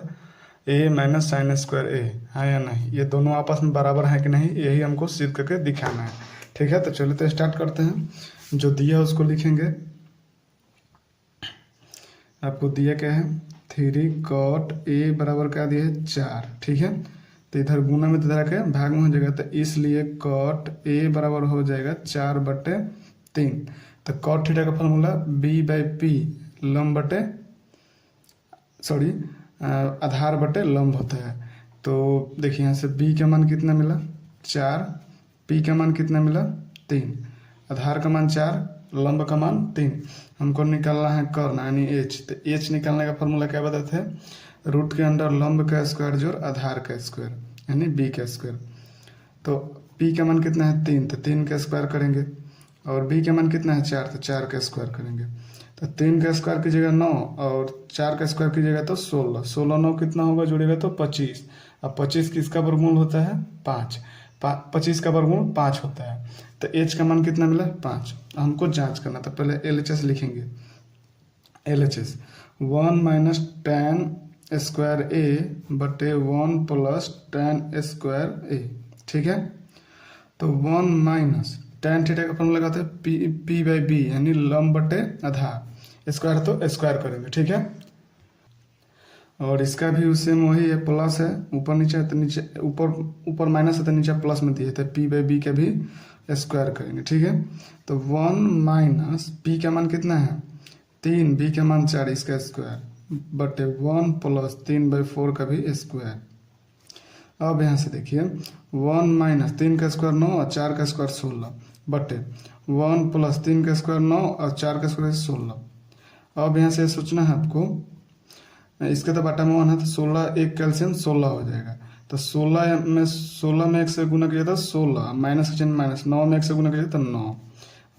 ए माइनस साइन स्क्वायर ए है या नहीं। ये दोनों आपस में बराबर है कि नहीं, यही हमको सिद्ध करके दिखाना है। ठीक है, तो चलिए तो स्टार्ट करते हैं। जो दिया है उसको लिखेंगे। आपको दिया क्या है, 3 cot a बराबर क्या दिया है 4। ठीक है, तो इधर गुना में तो इधर के भाग में हो जाएगा, तो इसलिए cot a बराबर हो जाएगा 4 बटे 3। तो cot थीटा का फॉर्मूला b बाई पी लंब बटे आधार बटे लंब होता है। तो देखिए यहाँ से b का मान कितना मिला 4, p का मान कितना मिला 3, आधार का मान 4, लंब का मान 3। हमको निकालना है कर्ण यानी h। तो h निकालने का फॉर्मूला क्या बताते हैं, रूट के अंदर लंब का स्क्वायर जोड़ आधार का स्क्वायर यानी b का स्क्वायर। तो p का मान कितना है 3, तो 3 का स्क्वायर करेंगे, और b का मान कितना है 4, तो 4 का स्क्वायर करेंगे। तो 3 का स्क्वायर कीजिएगा 9 और 4 का स्क्वायर कीजिएगा तो 16, 16 9 कितना होगा जोड़िएगा तो 25। अब 25 किसका वर्गमूल होता है 5, 25 का वर्गमूल 5 होता है। तो h का मान कितना मिला 5। हमको जांच करना, तो पहले LHS लिखेंगे। LHS 1 माइनस टेन स्क्वायर ए बटे 1 प्लस टेन स्क्वायर ए। ठीक है, तो 1 माइनस टेन थीटा का फॉर्मूला लगाते हैं p बाई बी यानी लंब बटे आधार, स्क्वायर तो स्क्वायर करेंगे। ठीक है, और इसका भी उससे वही है, प्लस है, ऊपर नीचे है तो नीचे ऊपर माइनस है तो नीचे प्लस में दिए, तो p बाई बी का भी स्क्वायर करेंगे। ठीक है, तो 1 माइनस p का मान कितना है 3, b का मान 4, इसका स्क्वायर बटे 1 प्लस 3/4 का भी स्क्वायर। अब यहाँ से देखिए 1 माइनस 3 का स्क्वायर 9 और 4 का स्क्वायर 16 बटे 1 प्लस 3 का स्क्वायर 9 और 4 का स्क्वायर 16। अब यहाँ से सोचना है आपको, इसके तो बटा में 1 है तो 16 एक कैल्शियम 16 हो जाएगा। तो 16 में 1 से गुना किया था 16, माइनस का चिन्ह माइनस, 9 में 1 से गुना किया तो 9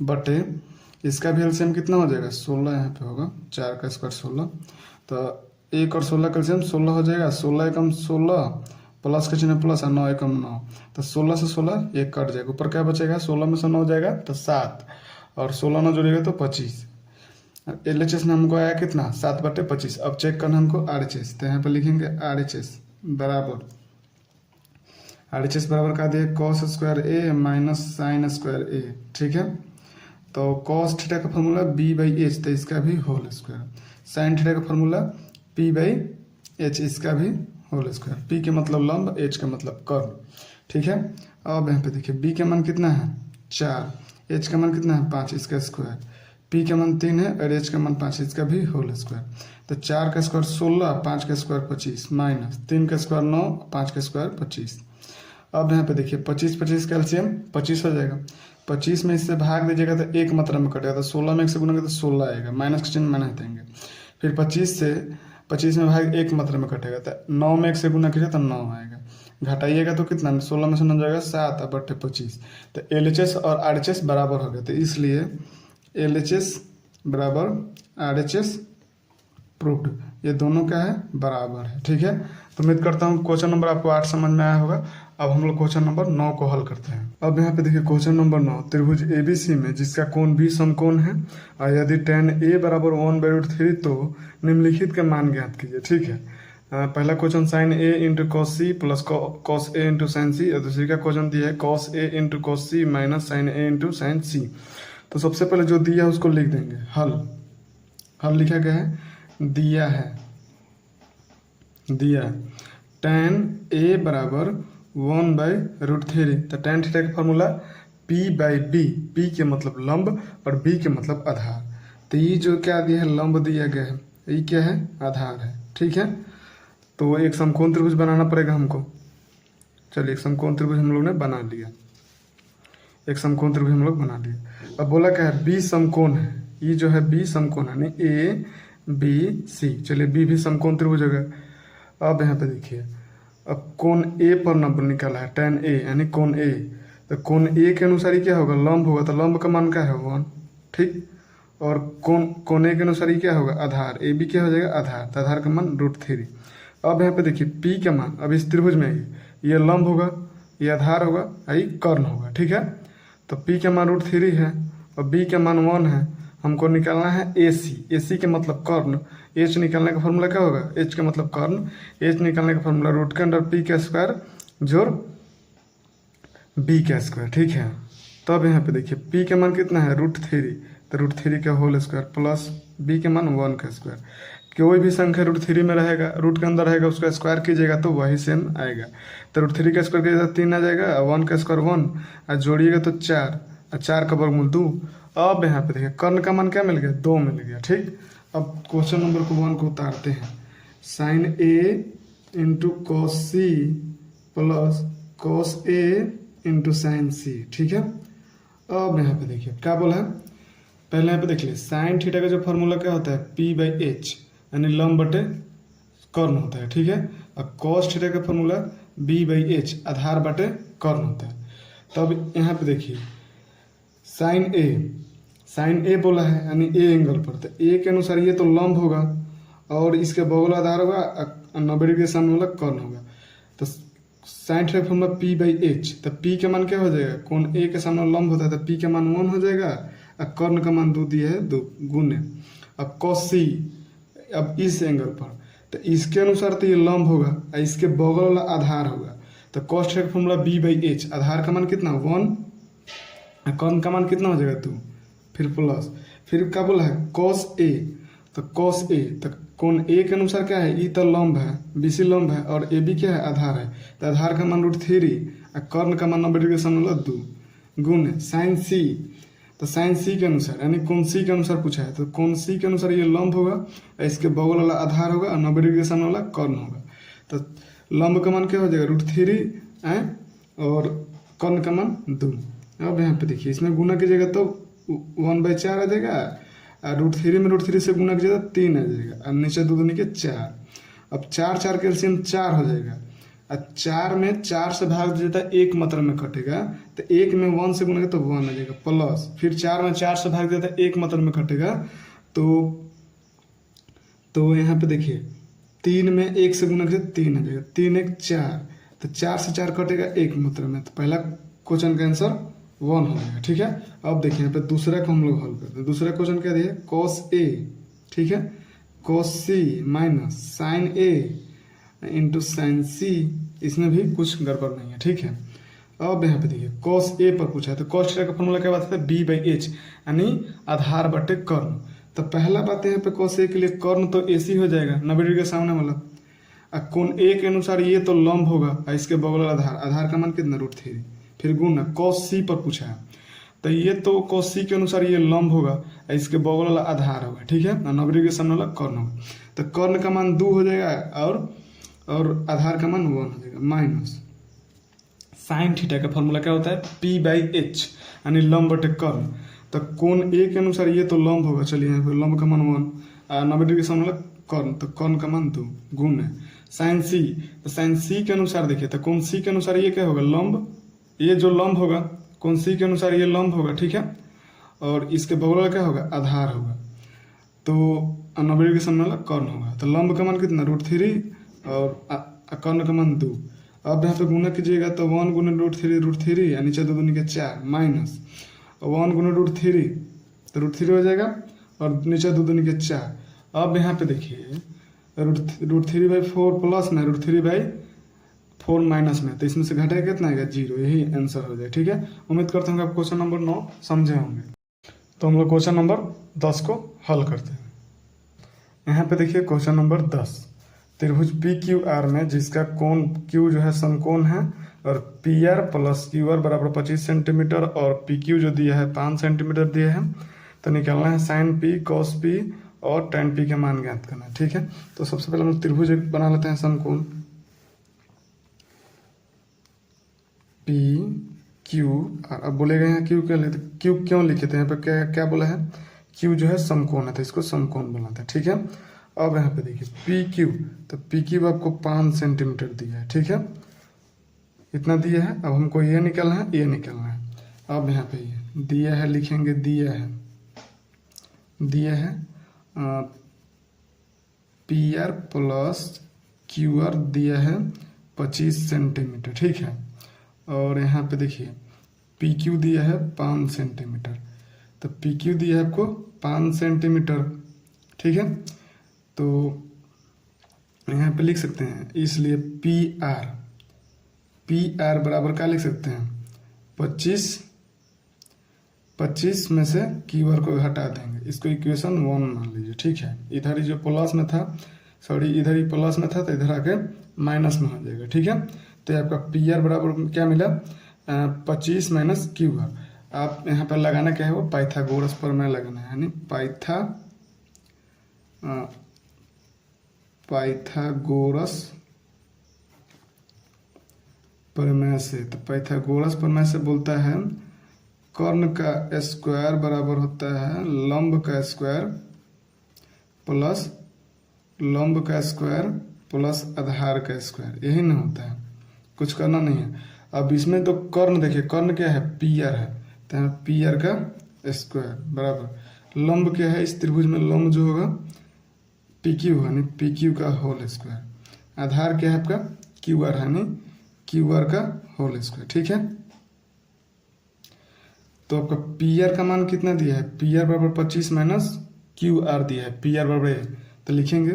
बटे इसका भी एलसीएम कितना हो जाएगा 16, यहाँ पे होगा 4 का स्क्वायर 16, तो 1 और 16 का एलसीएम 16 हो जाएगा। 16 एकम 16 प्लस का चिन्ह प्लस और 9 एकम 9, तो 16 से 16 एक कट जाएगा, ऊपर क्या बचेगा 16 में से 9 जाएगा तो 7, और 16 9 जोड़ेगा तो 25। LHS में हमको आया कितना 7 बटे 25। अब चेक करना हमको RHS, तो यहाँ पे लिखेंगे RHS बराबर क्या दिया कॉस स्क्वायर ए माइनस साइन स्क्वायर ए। ठीक है, तो कॉस थीटा का फॉर्मूला b बाई एच, तो इसका भी होल स्क्वायर। साइन थीटा का फॉर्मूला p बाई एच, इसका भी होल स्क्वायर। p के मतलब लंब, h का मतलब कर्ण। ठीक है, अब यहाँ पे देखिए b का मान कितना है 4, h का मान कितना है 5, इसका स्क्वायर, p का मान 3 है और h का मान 5, इसका भी होल स्क्वायर। तो 4 का स्क्वायर 16, 5 का स्क्वायर 25 माइनस 3 का स्क्वायर 9, 5 का स्क्वायर 25। अब यहाँ पे देखिए 25 25 का एलसीएम 25 हो जाएगा, 25 में इससे भाग दीजिएगा तो एक मात्रा में कटेगा, तो 16 में 1 से गुना तो 16 आएगा, माइनस का चिन्ह माइनस देंगे। फिर 25 में भाग एक मात्रा में कटेगा, तो 9 में 1 से गुना कीजिए तो 9 आएगा, घटाइएगा तो कितना 16 में से 9 जाएगा 7 बटे 25। तो LHS और RHS बराबर हो गया, तो इसलिए LHS बराबर RHS प्रूव्ड, ये दोनों क्या है बराबर है। ठीक है, तो उम्मीद करता हूँ क्वेश्चन नंबर आपको 8 समझ में आया होगा। अब हम लोग क्वेश्चन नंबर 9 को हल करते हैं। अब यहाँ पे देखिए क्वेश्चन नंबर 9, त्रिभुज ABC में जिसका कोण भी समकोण है और यदि tan A बराबर 1/√3 तो निम्नलिखित के मान ज्ञात कीजिए। ठीक है, पहला question sin A into cos C plus cos A into sine C, और दूसरी का क्वेश्चन दिया है cos A into cos C minus sine A into sine C। तो सबसे पहले जो दिया है उसको लिख देंगे, हल लिखा गया है, दिया tan A बराबर 1/√3, तो tan थीटा का formula p by B, p के मतलब लंब और b के मतलब आधार। तो ये जो क्या दिया है लंब दिया गया है, ये क्या है आधार है। ठीक है, तो एक समकोण त्रिभुज बनाना पड़ेगा हमको। चलिए एक समकोण त्रिभुज हम लोग ने बना लिया, अब बोला क्या है b समकोण है, ये जो है b समकोण है यानी ABC। चलिए b भी समकोण त्रिभुज हो गया। अब यहाँ पे देखिए, अब कोण A पर नंबर निकाला है tan A यानी कोण A, तो कोण A के अनुसार ही क्या होगा लंब होगा, तो लंब का मान क्या है 1। ठीक, और कोण A के अनुसार ही क्या होगा आधार, AB क्या हो जाएगा आधार, तो आधार का मान √3। अब यहाँ पे देखिए p का मान, अब इस त्रिभुज में ये लंब होगा, ये आधार होगा और ये कर्ण होगा, ठीक है। तो P का मान √3 है और B का मान 1 है। हमको निकालना है AC, AC के मतलब कर्ण। H निकालने का फॉर्मूला क्या होगा, H का मतलब कर्ण। H निकालने का फॉर्मूला √P² जोड़ B का स्क्वायर, ठीक है। तब यहाँ पे देखिए P का मान कितना है √3, तो √3 का होल स्क्वायर प्लस B के मान 1 का स्क्वायर। कोई भी संख्या √3 में रहेगा, रूट के अंदर रहेगा, उसका स्क्वायर कीजिएगा तो वही सेम आएगा। तो √3 का स्क्वायर कीजिएगा 3 आ जाएगा, 1 का स्क्वायर 1 और जोड़िएगा तो 4 और 4 का वर्गमूल 2। अब यहाँ पे देखिए कर्ण का मान क्या मिल गया, 2 मिल गया, ठीक। अब क्वेश्चन नंबर 1 को उतारते हैं। sin A into cos C plus cos A into sin C, ठीक है। अब यहाँ पे देखिए क्या बोला है, पहले यहाँ पे देख लिया साइन थीटा का जो फॉर्मूला क्या होता है P/H यानी लंब बटे कर्ण होता है, ठीक है। और cos थीटा का फॉर्मूला B/H आधार बटे कर्ण होता है। तब यहाँ पे देखिए साइन ए बोला है यानी A एंगल पर, तो A के अनुसार ये तो लंब होगा और इसके बगल आधार होगा, 90 डिग्री के सामने वाला कर्ण होगा। तो साइन थीटा फॉर्मूला P/H, तो P का मान क्या हो जाएगा, कोण A के सामने लंब होता है तो P का मान 1 हो जाएगा और कर्ण का मान 2 दिया है 2 गुने। अब cos C, अब इस एंगल पर तो इसके अनुसार तो ये लंब होगा और इसके बगल वाला आधार होगा। तो cos थीटा का फॉर्मूला B/H, आधार का मान कितना 1 और कर्ण का मान कितना हो जाएगा 2, फिर प्लस, फिर क्या बोला है cos A, तो cos A तो कोण A के अनुसार क्या है, ई तो लंब है, BC लंब है और AB क्या है आधार है। तो आधार का मान √3 और कर्ण का मान 90 डिग्री के सामने वाला 2 गुने sin C, तो sin C के अनुसार यानी कोण C के अनुसार पूछा है, तो कोण C के अनुसार ये लंब होगा और इसके बगल वाला आधार होगा और 90 डिग्री के सामने वाला कर्ण होगा। तो लंब का मान क्या हो जाएगा √3 और कर्ण का मान 2। अब यहाँ पे देखिए इसमें गुना कीजिएगा तो 1/4 आ जाएगा और √3 में √3 से गुना कीजिएगा 3 आ जाएगा और नीचे 2 दूनी के 4। अब 4 के एलसीएम 4 हो जाएगा और 4 में 4 से भाग दिया था 1 मात्रा में कटेगा, तो 1 में 1 से गुना तो 1 आ जाएगा प्लस, फिर 4 में 4 से भाग दिया था 1 मात्रा में कटेगा तो यहाँ पे देखिए 3 में 1 से गुना किया 3 आ जाएगा, 3 1 4, तो 4 से 4 कटेगा 1 मात्रा में, तो पहला क्वेश्चन का आंसर 1 हो जाएगा, ठीक है। अब देखिए यहाँ पे दूसरा को हम लोग हल करते हैं। दूसरा क्वेश्चन क्या दिया है cos A, ठीक है, cos C minus sin A into sin C, इसमें भी कुछ गड़बड़ नहीं है, ठीक है। अब यहाँ पे देखिए cos A पर पूछा है, तो cos थीटा का फॉर्मूला क्या बात है B/H यानी आधार बटे कर्ण। तो पहला बात यहाँ पे cos A के लिए कर्ण तो AC हो जाएगा 90 डिग्री के सामने वाला, और कोण A के अनुसार ये तो लंब होगा और इसके बगल वाला आधार का मान कितना √3, फिर गुना cos C पर पूछा है, तो ये तो cos C के अनुसार ये लंब होगा और इसके बगल वाला आधार होगा, ठीक है, 90 डिग्री के सामने वाला कर्ण होगा। तो कर्ण का मान 2 हो जाएगा और आधार का मान 1 हो जाएगा माइनस साइन थीटा का फॉर्मूला क्या होता है P/H यानी लंब बटे कर्ण। तो कोण A के अनुसार ये तो लंब होगा, चलिए यहाँ पे लंब का मान 1 और 90 डिग्री के सामने वाला कर्ण, तो कर्ण का मान 2 गुना साइन C, तो साइन C के अनुसार देखिए तो कोण C के अनुसार ये क्या होगा लंब, ये जो लंब होगा कोण C के अनुसार ये लंब होगा, ठीक है, और इसके बगल वाला क्या होगा आधार होगा, तो 90 डिग्री के सामने वाला कर्ण होगा। तो लंब का मान कितना √3 और कर्ण का मान 2। अब यहाँ पे गुना कीजिएगा तो 1 गुना √3 और नीचे 2 दूनी के 4 माइनस 1 गुना √3 तो √3 हो जाएगा और नीचे 2 दूनी के 4। अब यहाँ पे देखिए √3/4 प्लस में √3/4 माइनस में, तो इसमें से घटाएगा कितना आएगा 0, यही आंसर हो जाए, ठीक है। उम्मीद करता हूँ आप क्वेश्चन नंबर 9 समझे होंगे। तो हम लोग क्वेश्चन नंबर 10 को हल करते हैं। यहाँ पे देखिए क्वेश्चन नंबर 10, त्रिभुज PQR में जिसका कोण Q जो है समकोण है और PR प्लस QR बराबर 25 सेंटीमीटर और PQ जो दिया है 5 सेंटीमीटर दिया है, तो निकालना है sin P cos P और tan P के मान ज्ञात करना है, ठीक है। तो सबसे पहले हम त्रिभुज बना लेते हैं समकोण PQR। अब बोलेगा यहाँ Q क्या लेते, Q क्यों लिखे थे यहाँ पे, क्या बोला है Q जो है समकोण है तो इसको समकोण बनाते हैं, ठीक है। अब यहाँ पे देखिए PQ, तो PQ आपको 5 सेंटीमीटर दिया है, ठीक है, इतना दिया है। अब हमको ये निकालना है, ये निकालना है। अब यहाँ पे ये दिया है, लिखेंगे दिया है PR प्लस QR दिया है 25 सेंटीमीटर, ठीक है। और यहाँ पे देखिए पी क्यू दिया है 5 सेंटीमीटर, तो पी क्यू दिया है आपको 5 सेंटीमीटर, ठीक है। तो यहाँ पे लिख सकते हैं, इसलिए पी आर बराबर क्या लिख सकते हैं, 25 में से क्यू आर को घटा देंगे, इसको इक्वेशन 1 मान लीजिए, ठीक है। इधर ही जो प्लस में था, सॉरी इधर ही प्लस में था तो इधर आके माइनस में हो जाएगा, ठीक है। तो आपका पी आर बराबर क्या मिला, 25 माइनस क्यू आर। आप यहाँ पर लगाना क्या है, वो पाइथागोरस प्रमेय लगाना है, यानी पाइथागोरस प्रमेय से। तो पाइथागोरस प्रमेय से बोलता है कर्ण का स्क्वायर बराबर होता है लंब का स्क्वायर प्लस आधार का स्क्वायर, यही ना होता है, कुछ करना नहीं है। अब इसमें तो कर्ण देखिए, कर्ण क्या है, पी आर है, तो यहाँ पी आर का स्क्वायर बराबर लंब क्या है, इस त्रिभुज में लंब जो होगा पी क्यू है, यानी पी क्यू का होल स्क्वायर। आधार क्या है आपका, क्यू आर है, यानी क्यू आर का होल स्क्वायर, ठीक है। तो आपका पी आर का मान कितना दिया है, पी आर बराबर 25 माइनस क्यू आर दिया है, पी आर बराबर, तो लिखेंगे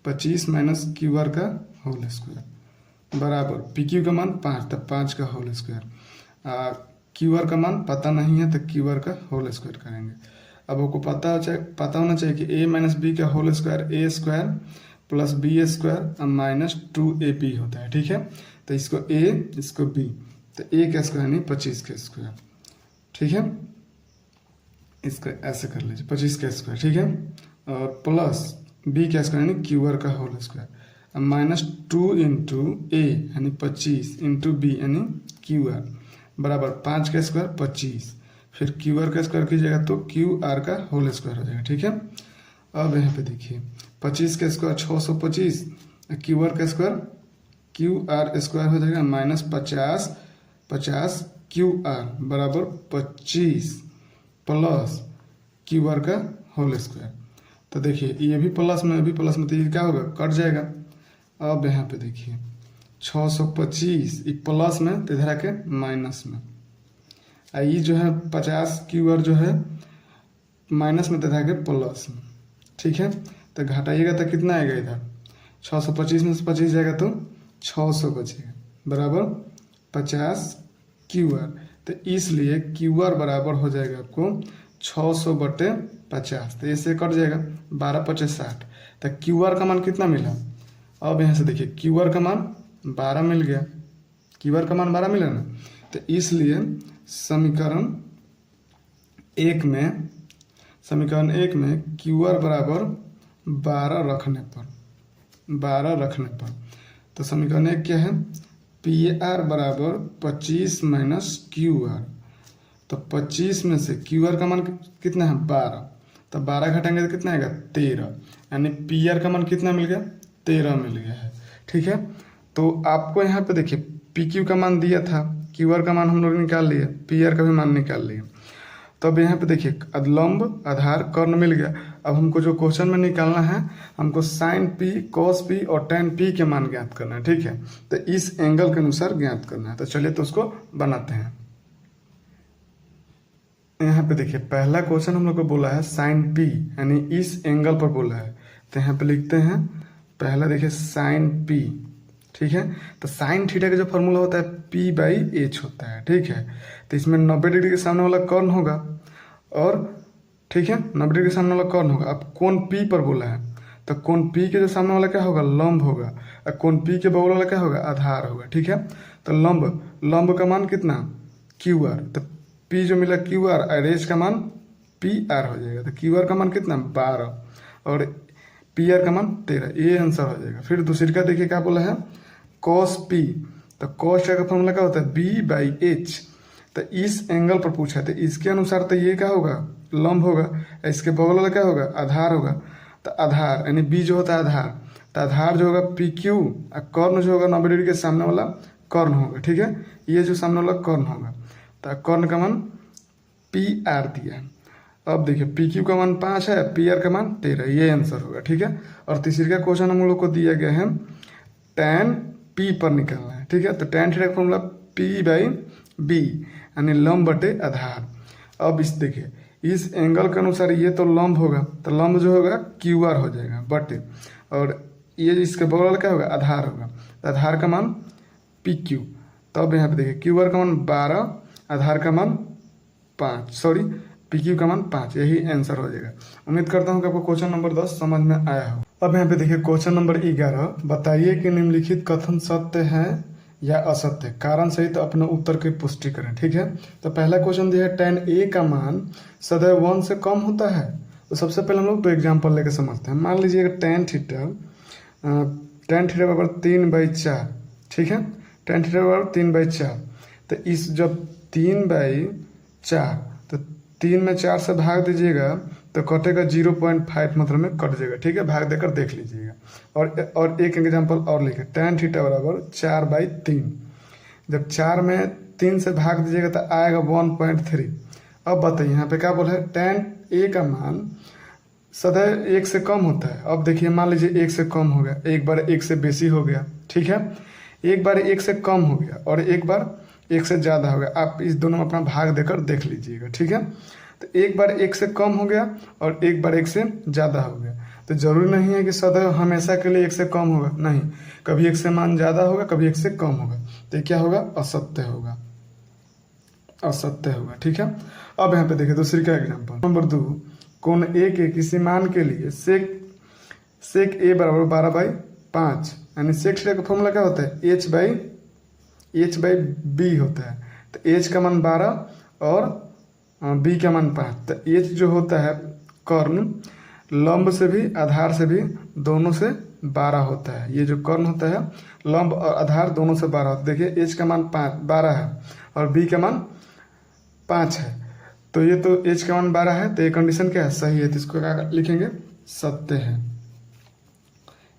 25 माइनस क्यू आर का होल स्क्वायर बराबर पी क्यू का मान 5, तो 5 का होल स्क्वायर। क्यू आर का मान पता नहीं है तो क्यू आर का होल स्क्वायर करेंगे। अब आपको पता होना चाहिए कि a माइनस बी का whole square A square plus B square minus 2ab होता है, ठीक है। तो इसको a इसको b, तो a का स्क्वायर नहीं 25 का स्क्वायर, ठीक है। इसको ऐसे कर लीजिए 25 का स्क्वायर, ठीक है, और प्लस b का स्क्वायर यानी क्यू आर का होल स्क्वायर माइनस 2 इंटू ए यानी 25 इंटू बी यानी क्यू आर बराबर 5 का स्क्वायर 25, फिर क्यू आर का स्क्वायर कीजिएगा तो क्यू आर का होल स्क्वायर हो जाएगा, ठीक है। अब यहाँ पे देखिए 25 का स्क्वायर 625, क्यू आर का स्क्वायर क्यू आर स्क्वायर हो जाएगा माइनस 50 क्यू आर बराबर 25 प्लस क्यू आर का होल स्क्वायर। तो देखिए ये भी प्लस में तो ये क्या होगा, कट जाएगा। अब यहाँ पे देखिए 625 ये प्लस में तो इधर आके माइनस में, ये जो है 50 क्यू आर जो है माइनस में तो इधर आके प्लस में, ठीक है। तो घटाइएगा तो कितना आएगा, इधर 625 में से 25 जाएगा तो 600 बचेगा बराबर 50 क्यू आर। तो इसलिए क्यू आर बराबर हो जाएगा आपको 600/50, तो इससे कट जाएगा 12×5 = 60। तो क्यू आर का मान कितना मिला, अब यहाँ से देखिए क्यू आर का मान 12 मिल गया, क्यू आर का मान 12 मिला ना। तो इसलिए समीकरण 1 में क्यू आर बराबर 12 रखने पर तो समीकरण 1 क्या है, पी आर बराबर 25 माइनस क्यू आर। तो 25 में से क्यू आर का मान कितना है 12, तो 12 घटाएंगे तो कितना आएगा 13, यानी पी आर का मान कितना मिल गया 13 मिल गया है, ठीक है। तो आपको यहाँ पे देखिए पी क्यू का मान दिया था, क्यू आर का मान हम लोग निकाल लिए, पी आर का भी मान निकाल लिए। तो अब यहाँ पे देखिए लंब आधार कर्ण मिल गया। अब हमको जो क्वेश्चन में निकालना है, हमको साइन पी कॉस पी और टेन पी के मान ज्ञात करना है, ठीक है। तो इस एंगल के अनुसार ज्ञात करना है, तो चलिए तो उसको बनाते हैं। यहाँ पे देखिए पहला क्वेश्चन हम लोग को बोला है साइन पी यानी इस एंगल पर बोला है, तो यहाँ पे लिखते हैं पहला देखिए साइन पी, ठीक है। तो साइन थीटा का जो फॉर्मूला होता है P/H होता है, ठीक है। तो इसमें 90 डिग्री के सामने वाला कर्ण होगा, और ठीक है 90 डिग्री के सामने वाला कर्ण होगा। अब कोण P पर बोला है, तो कोण P के जो सामने वाला क्या होगा लंब होगा, और कोण P के बगल वाला क्या होगा आधार होगा, ठीक है। तो लंब का मान कितना QR, तो P जो मिला QR और H का मान PR हो जाएगा। तो QR का मान कितना 12 और PR का मान 13, ये आंसर हो जाएगा। फिर दूसरी का देखिए क्या बोला है cos P, तो cos का फॉर्मूला क्या होता है B/H। तो इस एंगल पर पूछा है, तो इसके अनुसार तो ये क्या होगा लंब होगा, इसके बगल वाला क्या होगा आधार होगा। तो आधार यानी B जो होता है आधार, तो आधार जो होगा PQ और कर्ण जो होगा 90 डिग्री के सामने वाला कर्ण होगा, ठीक है। ये जो सामने वाला कर्ण होगा, तो कर्ण का मान PR दिया है। अब देखिए PQ का मान 5 है, PR का मान 13, ये आंसर होगा, ठीक है। और तीसरी का क्वेश्चन हम लोग को दिया गया है tan P पर निकालना है, ठीक है। तो tan थीटा का फॉर्मूला P बाई बी, यानी लंब बटे आधार। अब इस देखिए इस एंगल के अनुसार ये तो लंब होगा, तो लंब जो होगा QR हो जाएगा बटे, और ये इसके बगल क्या होगा, आधार होगा, तो आधार का मान PQ। तब यहाँ पे देखिए QR का मान 12, आधार का मान 5, सॉरी PQ का मान 5, यही आंसर हो जाएगा। उम्मीद करता हूँ कि आपको क्वेश्चन नंबर 10 समझ में आया हो। अब यहाँ पे देखिए क्वेश्चन नंबर 11, बताइए कि निम्नलिखित कथन सत्य है या असत्य, कारण सहित तो अपने उत्तर की पुष्टि करें। ठीक है, तो पहला क्वेश्चन दिया है tan A का मान सदैव 1 से कम होता है। तो सबसे पहले हम लोग दो एग्जाम्पल लेके समझते हैं। मान लीजिए tan थीटा बराबर 3/4, ठीक है, tan थीटा बराबर 3/4। तो इस जब 3/4, तो 3 में 4 से भाग दीजिएगा तो कटेगा 0.5, मतलब में कट जाएगा। ठीक है, भाग देकर देख लीजिएगा। और एक एग्जांपल और लिखे, tan थीटा बराबर 4/3, जब 4 में 3 से भाग दीजिएगा तो आएगा 1.3। अब बताइए यहाँ पे क्या बोला है, tan A का मान सदैव 1 से कम होता है। अब देखिए मान लीजिए 1 से कम हो गया, एक बार 1 से बेसी हो गया, ठीक है, एक बार 1 से कम हो गया और एक बार 1 से ज़्यादा हो गया। आप इस दोनों में अपना भाग देकर देख लीजिएगा। ठीक है, तो एक बार 1 से कम हो गया और एक बार 1 से ज़्यादा हो गया। तो जरूरी नहीं है कि सदैव हमेशा के लिए 1 से कम होगा, नहीं, कभी 1 से मान ज़्यादा होगा, कभी 1 से कम होगा। तो ये क्या होगा, असत्य होगा, असत्य होगा। ठीक है, अब यहाँ पे देखिए दूसरी का एग्जाम्पल नंबर 2, कोण A के किसी मान के लिए सेक A बराबर 12/5, यानी सेक थीटा का फॉर्मूला क्या होता है, h/b होता है। तो h का मान 12 और b का मान 5। तो h जो होता है कर्ण, लंब से भी आधार से भी दोनों से 12 होता है। ये जो कर्ण होता है लंब और आधार दोनों से 12 होता है। देखिए h का मान 12 है और b का मान 5 है, तो ये तो h का मान 12 है, तो ये कंडीशन क्या है, सही है। तो इसको क्या लिखेंगे, सत्य है,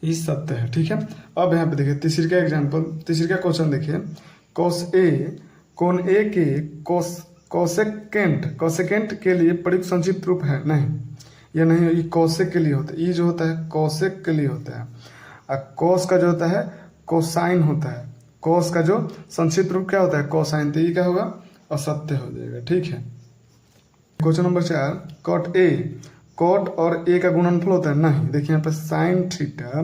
ये सत्य है। ठीक है, अब यहाँ पे देखिए तीसरी का एग्जाम्पल, तीसरी का क्वेश्चन देखिए, कोण A के कोसेकेंट के लिए प्रयुक्त संक्षिप्त रूप है। नहीं, ये नहीं, ये कोसेक के लिए होता है, ये जो होता है कोसेक के लिए होता है, और कोस का जो होता है कोसाइन होता है। कोस का जो संक्षिप्त रूप क्या होता है, कोसाइन। तो ये क्या होगा, असत्य हो जाएगा। ठीक है, क्वेश्चन नंबर 4, कॉट और ए का गुणनफल होता है। नहीं, देखिए यहाँ पर साइन थीटा,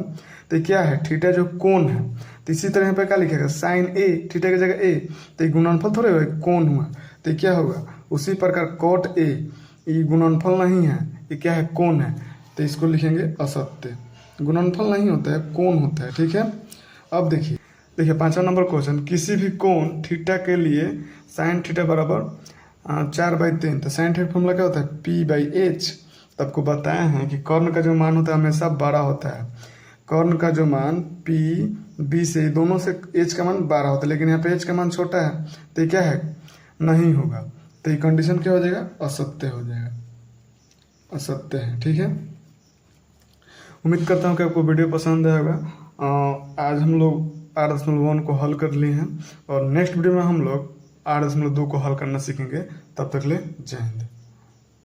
तो क्या है, थीटा जो कोण है, तो इसी तरह यहाँ पे क्या लिखेगा, साइन ए, थीटा की जगह ए, तो ये गुणनफल थोड़े हुआ, कोण हुआ, तो क्या होगा, उसी प्रकार कॉट ए, ये गुणनफल नहीं है, ये क्या है, कोण है, तो इसको लिखेंगे असत्य। गुणनफल नहीं होता है, कोण होता है। ठीक है, अब देखिए 5वां नंबर क्वेश्चन, किसी भी कोण थीटा के लिए साइन थीटा बराबर 4/3, तो साइन थीटा फॉर्मूला क्या होता है, P/H। तो आपको बताया है कि कर्ण का जो मान होता है हमेशा बड़ा होता है। कर्ण का जो मान P/B से दोनों से H का मान 12 होता है, लेकिन यहाँ पे H का मान छोटा है, तो ये क्या है, नहीं होगा। तो ये कंडीशन क्या हो जाएगा, असत्य हो जाएगा, असत्य है। ठीक है, उम्मीद करता हूँ कि आपको वीडियो पसंद आएगा। आज हम लोग 8.1 को हल कर लिए हैं और नेक्स्ट वीडियो में हम लोग 8.2 को हल करना सीखेंगे। तब तक ले जय हिंद।